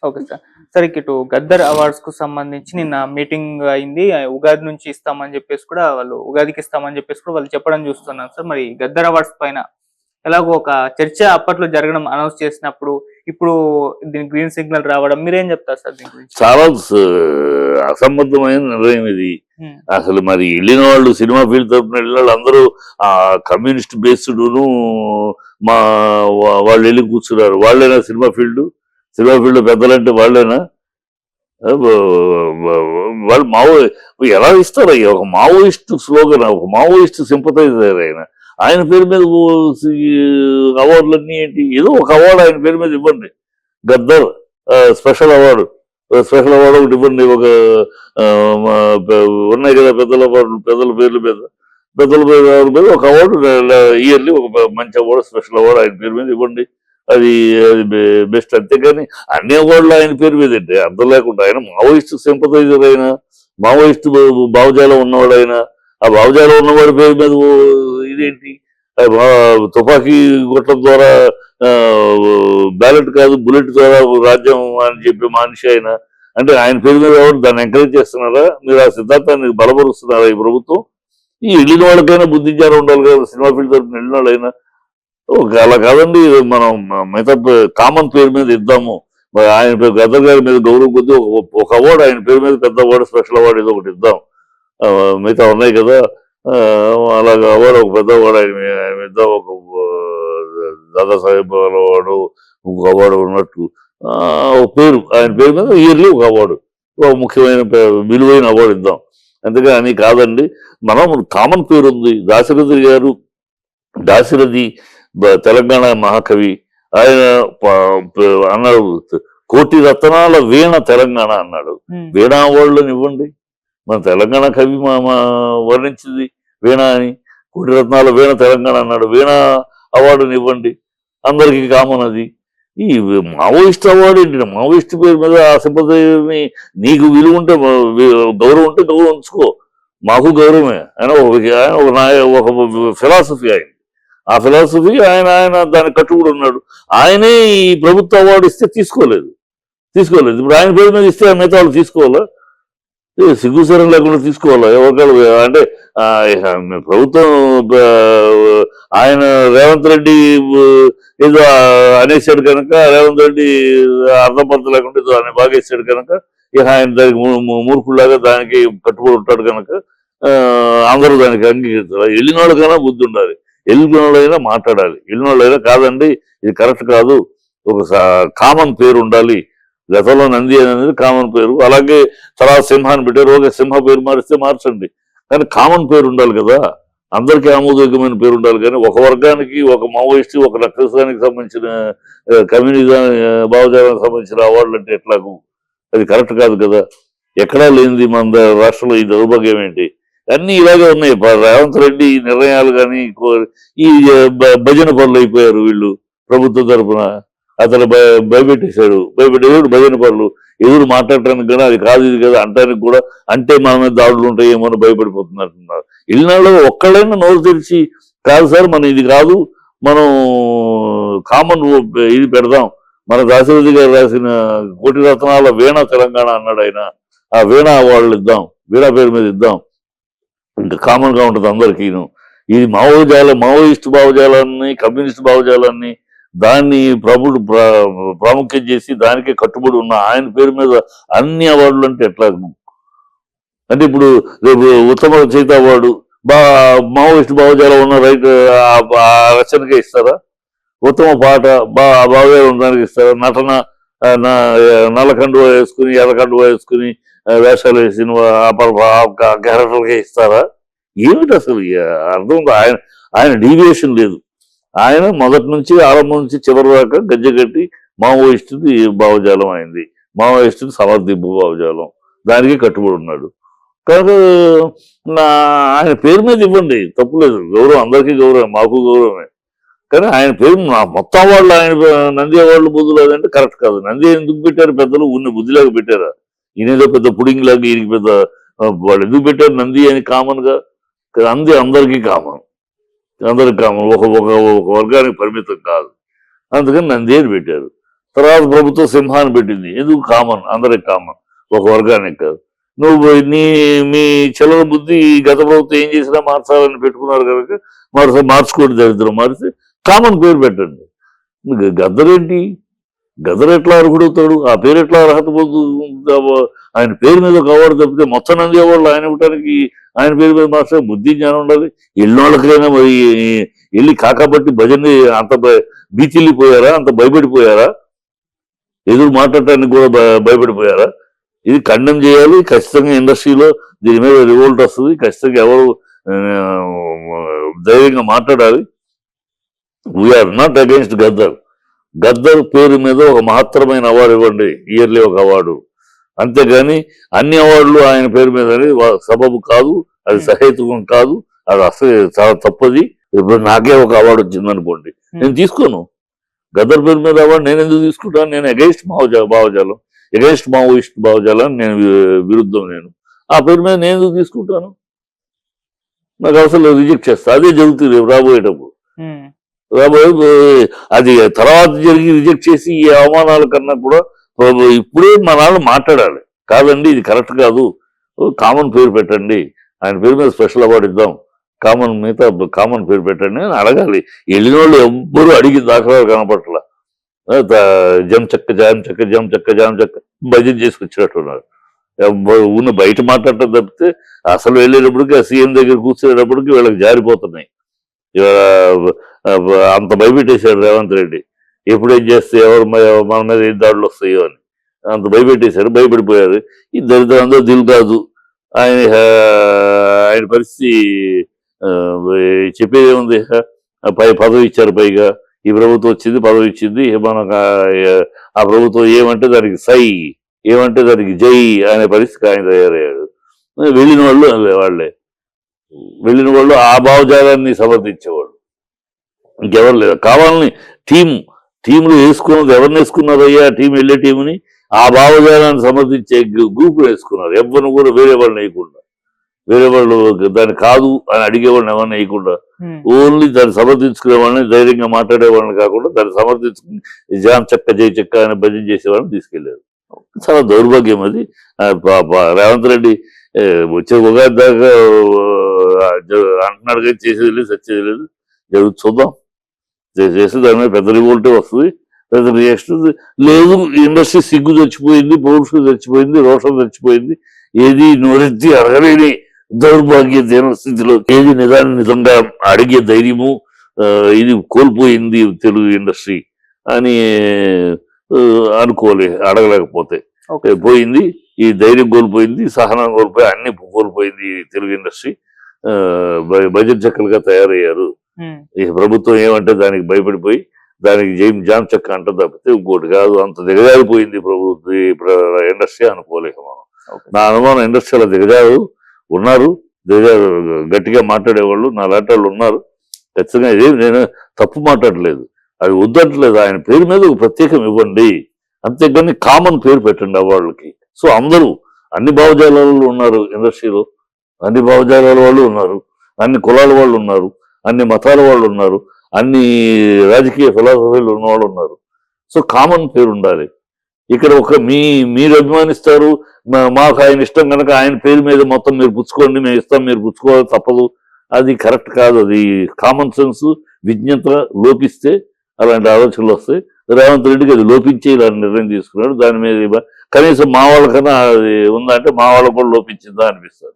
Okay sir. సరే ఇటు గద్దర్ అవార్డ్స్‌కు సంబంధించి నిన్న మీటింగ్ అయింది. ఉగాది నుంచి ఇస్తామని జెప్పేసి కూడా వాళ్ళు ఉగాదికి ఇస్తామని జెప్పేసి కూడా వాళ్ళు చెప్పడం చూస్తున్నాను సార్. మరి గద్దర్ అవార్డ్స్ పైన ఎలాగో ఒక చర్చ అప్పట్లో జరగడం అనౌన్స్ చేసినప్పుడు, ఇప్పుడు దీనికి గ్రీన్ సిగ్నల్ రావడం మీరేం చెప్తారు సార్ దీని గురించి? చాలా అసంబద్ధమైన నిర్ణయం ఇది. హ్మ్. అసలు మరి వెళ్ళిన వాళ్ళు సినిమా ఫీల్డ్ తరపున వెళ్ళిన వాళ్ళు అందరూ కమ్యూనిస్ట్ బేస్డ్ను మా వాళ్ళు వెళ్ళి కూర్చున్నారు. వాళ్ళేనా సినిమా ఫీల్డ్ పెద్దలంటే వాళ్ళేనా? వాళ్ళు ఎలా ఇస్తారు అయ్యా? ఒక మావోయిస్ట్ స్లోగన్, ఒక మావోయిస్ట్ సింపథైజర్ ఆయన పేరు మీద అవార్డులన్నీ ఏంటి? ఏదో ఒక అవార్డు ఆయన పేరు మీద ఇవ్వండి. గద్దర్ స్పెషల్ అవార్డు ఒకటి ఇవ్వండి. ఒక ఉన్నాయి కదా పెద్దల అవార్డులు, పెద్దల పేర్ల మీద ఒక అవార్డు ఇయర్లీ ఒక మంచి అవార్డు, స్పెషల్ అవార్డు ఆయన పేరు మీద ఇవ్వండి. అది బెస్ట్. అంతేగాని అన్ని అవార్డులు ఆయన పేరు మీద ఏంటి? అర్థం లేకుండా ఆయన మావోయిస్ట్ సింపథైజర్ అయినా, మావోయిస్ట్ భావజాలం ఉన్నవాడు అయినా, ఆ భావజాలం ఉన్నవాడి పేరు మీద ఇదేంటి? తుపాకీ కొట్టడం ద్వారా బ్యాలెట్ కాదు బుల్లెట్ ద్వారా రాజ్యం అని చెప్పి మనిషి ఆయన అంటే ఆయన పేరు మీద ఎవరు దాన్ని ఎంకరేజ్ చేస్తున్నారా? మీరు ఆ సిద్ధాంతాన్ని బలపరుస్తున్నారా ఈ ప్రభుత్వం? ఈ వెళ్ళిన వాళ్ళకైనా బుద్ధిజ్ఞానం ఉండాలి కదా. సినిమా ఫీల్డ్ తరఫున వెళ్ళిన వాళ్ళైనా అలా కాదండి. మనం మిగతా కామన్ పేరు మీద ఇద్దాము. ఆయన పేరు గద్దర్ గారి మీద గౌరవం కొద్ది ఒక అవార్డు ఆయన పేరు మీద పెద్ద అవార్డు, స్పెషల్ అవార్డు ఏదో ఒకటి ఇద్దాం. మిగతా ఉన్నాయి కదా. అలాగా అవార్డు ఒక పెద్ద అవార్డు ఆయన ఇద్దాం. ఒక దాదాసాహెబ్ అవార్డు, ఇంకొక అవార్డు ఉన్నట్టు ఒక పేరు ఆయన పేరు మీద ఇయర్లీ ఒక అవార్డు, ఒక ముఖ్యమైన విలువైన అవార్డు ఇద్దాం. అంతేగాని కాదండి. మనం కామన్ పేరు ఉంది. దాశరథి తెలంగాణ మహాకవి. ఆయన అన్నాడు కోటి రత్నాల వీణ తెలంగాణ అన్నాడు. వీణా అవార్డులను ఇవ్వండి. మన తెలంగాణ కవి వర్ణించింది వీణ అని. కోటి రత్నాల వీణ తెలంగాణ అన్నాడు. వీణ అవార్డుని ఇవ్వండి. అందరికీ కామన్ అది. ఈ మావోయిస్ట్ అవార్డు ఏంటి? మావోయిస్ట్ పేరు మీద ఆ సింపథైజర్ని నీకు విలువ ఉంటే గౌరవం ఉంటే గౌరవం ఉంచుకో. మాకు గౌరవమే. ఆయన ఒక ఫిలాసఫీ ఆయన. ఆ ఫిలాసఫీ ఆయన దాని కట్టుబడి ఉన్నాడు. ఆయనే ఈ ప్రభుత్వ అవార్డు ఇస్తే తీసుకోలేదు. ఇప్పుడు ఆయన పేరు మీద ఇస్తే మిగతా వాళ్ళు తీసుకోవాలా? సిగ్గుసరం లేకుండా తీసుకోవాలా? ఎవరికాలు అంటే ప్రభుత్వం ఆయన రేవంత్ రెడ్డి ఏదో అనేసాడు కనుక, రేవంత్ రెడ్డి అర్థపర్థం లేకుండా ఏదో ఆయన బాగేసాడు కనుక ఇక ఆయన దానికి మూర్ఖులాగా దానికి కట్టుబడి ఉంటాడు కనుక అందరూ దానికి అంగీకరిస్తారు. వెళ్ళిన వాళ్ళకైనా బుద్ధి ఉండాలి. వెళ్ళిన వాళ్ళైనా మాట్లాడాలి. వెళ్ళిన వాళ్ళైనా కాదండి ఇది కరెక్ట్ కాదు, ఒక కామన్ పేరు ఉండాలి. గతంలో నంది అనేది కామన్ పేరు, అలాగే తర్వాత సింహాన్ని పెట్టారు. ఒక సింహ పేరు మారిస్తే మార్చండి, కానీ కామన్ పేరు ఉండాలి కదా. అందరికీ ఆమోదయోగ్యమైన పేరు ఉండాలి. కానీ ఒక వర్గానికి, ఒక మావోయిస్ట్, ఒక నక్సలిజానికి సంబంధించిన కమ్యూనిజం భావజాలానికి సంబంధించిన అవార్డులు అంటే ఎట్లాగూ? అది కరెక్ట్ కాదు కదా. ఎక్కడా లేనిది మన రాష్ట్రంలో ఈ దౌర్భాగ్యం ఏంటి? అన్ని ఇలాగే ఉన్నాయి. రేవంత్ రెడ్డి నిర్ణయాలు కానీ ఈ భజన పనులు అయిపోయారు వీళ్ళు ప్రభుత్వం తరఫున. అతను భయపెట్టేశాడు. భజన పనులు ఎదురు మాట్లాడటానికి కానీ అది కాదు ఇది కదా అంటానికి కూడా, అంటే మన మీద దాడులు ఉంటాయేమో అని భయపడిపోతున్నట్టున్నారు. ఇళ్ళలో ఒక్కళ్ళైనా నోరు తెరిచి కాదు సార్ మనం ఇది కాదు, మనం కామన్ ఇది పెడదాం, మన దాశరథి గారు రాసిన కోటి రత్నాల వీణ తెలంగాణ అన్నాడు ఆయన. ఆ వీణ అవార్డులు ఇద్దాం, వీణ పేరు మీద ఇద్దాం. ఇంకా కామన్ గా ఉంటుంది అందరికీను. ఇది మావోయిస్ట్ భావజాలాన్ని, కమ్యూనిస్ట్ భావజాలాన్ని దాన్ని ప్రాముఖ్యం చేసి దానికే కట్టుబడి ఉన్న ఆయన పేరు మీద అన్ని అవార్డులు అంటే ఎట్లా? అంటే ఇప్పుడు రేపు ఉత్తమ రచయిత అవార్డు మావోయిస్ట్ భావజాలం ఉన్న రచనకే ఇస్తారా? ఉత్తమ పాట భావజాలం ఉండడానికి ఇస్తారా? నటన నల్లకండువ వేసుకుని ఎర్రకండువ వేసుకుని వేషాలు వేసిన క్యారెక్టర్కే ఇస్తారా? ఏమిటి అసలు అర్థం? ఆయన డీవియేషన్ లేదు. ఆయన మొదటి నుంచి ఆరంభం నుంచి చివరి దాకా గజ్జెగట్టి మావోయిస్ట్ భావజాలం అయింది. మావోయిస్ట్ సమర్థింపు భావజాలం, దానికి కట్టుబడి ఉన్నాడు కనుక ఆయన పేరు మీద ఇవ్వండి, తప్పులేదు. గౌరవం అందరికీ గౌరవం, మాకు గౌరవమే. కానీ ఆయన పేరు మొత్తం అవార్డులు ఆయన నంది అవార్డులు బుద్ధులు అదంటే కరెక్ట్ కాదు. నంది ఎందుకు పెట్టారు పెద్దలు? ఉన్న బుద్ధిలాగా పెట్టారా? ఈయనేదో పెద్ద పుడింగ్ లాగా ఈయనకి పెద్ద వాళ్ళు ఎందుకు పెట్టారు నంది అని? కామన్ గా నంది అందరికీ కామన్, ఒక వర్గానికి పరిమితం కాదు. అందుకని నంది అని పెట్టారు. తర్వాత ప్రభుత్వం సింహాన్ని పెట్టింది. ఎందుకు? కామన్, అందరికి కామన్, ఒక వర్గానికి కాదు. నువ్వు మీ చిల్లర బుద్ధి గత ప్రభుత్వం ఏం చేసినా మార్చాలని పెట్టుకున్నారు కనుక మార్చుకోండి, దరిద్రం మారితే కామన్ పేరు పెట్టండి. గద్దరేంటి? గద్దరు ఎట్లా అర్హుడవుతాడు? ఆ పేరు ఎట్లా అర్హత పొందుతుంది? ఆయన పేరు మీద ఒక అవార్డు తప్పితే మొత్తం నంది అవార్డులు ఆయన ఇవ్వడానికి ఆయన పేరు మీద మార్చే బుద్ధి జ్ఞానం ఉండాలి. ఎన్నోళ్ళకైనా మరి వెళ్ళి కాకబట్టి భజన అంత బీచిల్లిపోయారా? అంత భయపడిపోయారా? ఎదురు మాట్లాడటానికి కూడా భయపడిపోయారా? ఇది ఖండం చేయాలి ఖచ్చితంగా. ఇండస్ట్రీలో దీని మీద రివోల్ట్ వస్తుంది ఖచ్చితంగా. ఎవరు ధైర్యంగా మాట్లాడాలి. We are not against Gaddar. Gaddar పేరు మీద ఒక మహత్తరమైన అవార్డు ఇవ్వండి, ఇయర్లీ ఒక అవార్డు. అంతేగాని అన్ని అవార్డులు ఆయన పేరు మీద సబబు కాదు, అది సహేతుకం కాదు, అది అసలు చాలా తప్పది. ఇప్పుడు నాకే ఒక అవార్డు వచ్చింది అనుకోండి, నేను తీసుకోను. గద్దర్ పేరు మీద అవార్డు నేను ఎందుకు తీసుకుంటాను? నేను అగైన్స్ట్ భావజాలం, అగైన్స్ట్ మావోయిస్ట్ భావజాలం, నేను విరుద్ధం. నేను ఆ పేరు మీద నేను ఎందుకు తీసుకుంటాను? నాకు అసలు రిజెక్ట్ చేస్తా. అదే జరుగుతుంది రాబోయేటప్పుడు. అది తర్వాత జరిగి రిజెక్ట్ చేసి ఈ అవమానాల కన్నా కూడా ఇప్పుడే మా నాన్న మాట్లాడాలి. కాదండి ఇది కరెక్ట్ కాదు, కామన్ పేరు పెట్టండి, ఆయన పేరు మీద స్పెషల్ అవార్డు ఇద్దాం, కామన్ పేరు పెట్టండి అని అడగాలి. వెళ్ళిన వాళ్ళు ఎవ్వరూ అడిగి దాఖలాలు కనపట్ల. జం చెక్క భజన చేసుకొచ్చినట్టున్నారు. ఉన్న బయట మాట్లాడటం తప్పితే అసలు వెళ్ళేటప్పటికి ఆ సీఎం దగ్గర కూర్చునేటప్పటికి వీళ్ళకి జారిపోతున్నాయి. అంత భయపెట్టేశాడు రేవంత్ రెడ్డి. ఎప్పుడేం చేస్తే ఎవరు మన మీద ఏం దాడులు వస్తాయో అని అంత భయపెట్టేశారు. భయపడిపోయారు. ఈ దరిద్రం అందరూ దిల్ కాదు. ఆయన పరిస్థితి చెప్పేది ఏముంది? పదవి ఇచ్చారు, పైగా ఈ ప్రభుత్వం వచ్చింది, పదవి ఇచ్చింది. మనకు ఆ ప్రభుత్వం ఏమంటే దానికి సై, ఏమంటే దానికి జై అనే పరిస్థితి ఆయన తయారయ్యాడు. వెళ్ళిన వాళ్ళు ఆ భావజాలాన్ని సమర్థించేవాళ్ళు ఇంకెవరు లేదు. కావాలని టీంలు వేసుకున్నది ఎవరిని వేసుకున్నారయ్యా? టీం వెళ్ళే టీంని ఆ భావజాలాన్ని సమర్థించే గ్రూపులు వేసుకున్నారు. ఎవరిని కూడా వేరే వాళ్ళని వేయకుండా, వేరే వాళ్ళు దాన్ని కాదు అని అడిగేవాళ్ళని ఎవరిని వేయకుండా, ఓన్లీ దాన్ని సమర్థించుకునే వాళ్ళని, ధైర్యంగా మాట్లాడే వాళ్ళని కాకుండా దాన్ని సమర్థించుకుని జాన్ చెక్క జై చెక్క అని భజన చేసేవాళ్ళని తీసుకెళ్లారు. చాలా దౌర్భాగ్యం అది. రేవంత్ రెడ్డి వచ్చే ఉగాది దాకా అంటున్నాడు కానీ చేసేది లేదు, సచ్చేది లేదు. జరుగుతుంది, చూద్దాం. చేస్తే దాని మీద పెద్ద రివోల్టే వస్తుంది, పెద్ద రియాక్షన్ లేదు. ఇండస్ట్రీ సిగ్గు చచ్చిపోయింది, పౌరుషం చచ్చిపోయింది, రోషం చచ్చిపోయింది. ఏది నోరెత్తి అడగలేని దౌర్భాగ్య దీన స్థితిలో ఏది నిజంగా అడిగే ధైర్యము ఇది కోల్పోయింది తెలుగు ఇండస్ట్రీ అని అనుకోలే. అడగలేకపోతే పోయింది, ఈ ధైర్యం కోల్పోయింది, సహనం కోల్పోయి, అన్ని కోల్పోయింది తెలుగు ఇండస్ట్రీ. బడ్జెట్ చెక్కలుగా తయారయ్యారు. ఈ ప్రభుత్వం ఏమంటే దానికి భయపడిపోయి దానికి జామ్ చెక్క అంట తప్పితే ఇంకోటి కాదు. అంత దిగజారిపోయింది ఇండస్ట్రీ అనుకోలేక మనం. నా అనుమానం ఇండస్ట్రీలో దిగజారు ఉన్నారు, గట్టిగా మాట్లాడేవాళ్ళు నా లాంటి వాళ్ళు ఉన్నారు. ఖచ్చితంగా ఇదే నేను తప్పు మాట్లాడలేదు, అది వద్దట్లేదు. ఆయన పేరు మీద ఒక ప్రత్యేకం ఇవ్వండి, అంతేగాని కామన్ పేరు పెట్టండి అవార్డులకి. సో అందరూ అన్ని భావజాలాలు ఉన్నారు ఇండస్ట్రీలో, అన్ని భావజాలాల వాళ్ళు ఉన్నారు, అన్ని కులాల వాళ్ళు ఉన్నారు, అన్ని మతాల వాళ్ళు ఉన్నారు, అన్ని రాజకీయ ఫిలాసఫీలు ఉన్నవాళ్ళు ఉన్నారు. సో కామన్ పేరు ఉండాలి. ఇక్కడ మీరు అభిమానిస్తారు, మాకు ఆయన ఇష్టం కనుక ఆయన పేరు మీద మొత్తం మీరు పుచ్చుకోండి, మేము ఇస్తాం, మీరు పుచ్చుకోవాలి తప్పదు. అది కరెక్ట్ కాదు. అది కామన్ సెన్స్ విజ్ఞత లోపిస్తే అలాంటి ఆలోచనలు వస్తాయి. రేవంత్ రెడ్డికి అది లోపించే ఇలాంటి నిర్ణయం తీసుకున్నాడు. దాని మీద కనీసం మా వాళ్ళకన్నా అది ఉందంటే మా వాళ్ళకు కూడా లోపించిందా అనిపిస్తుంది.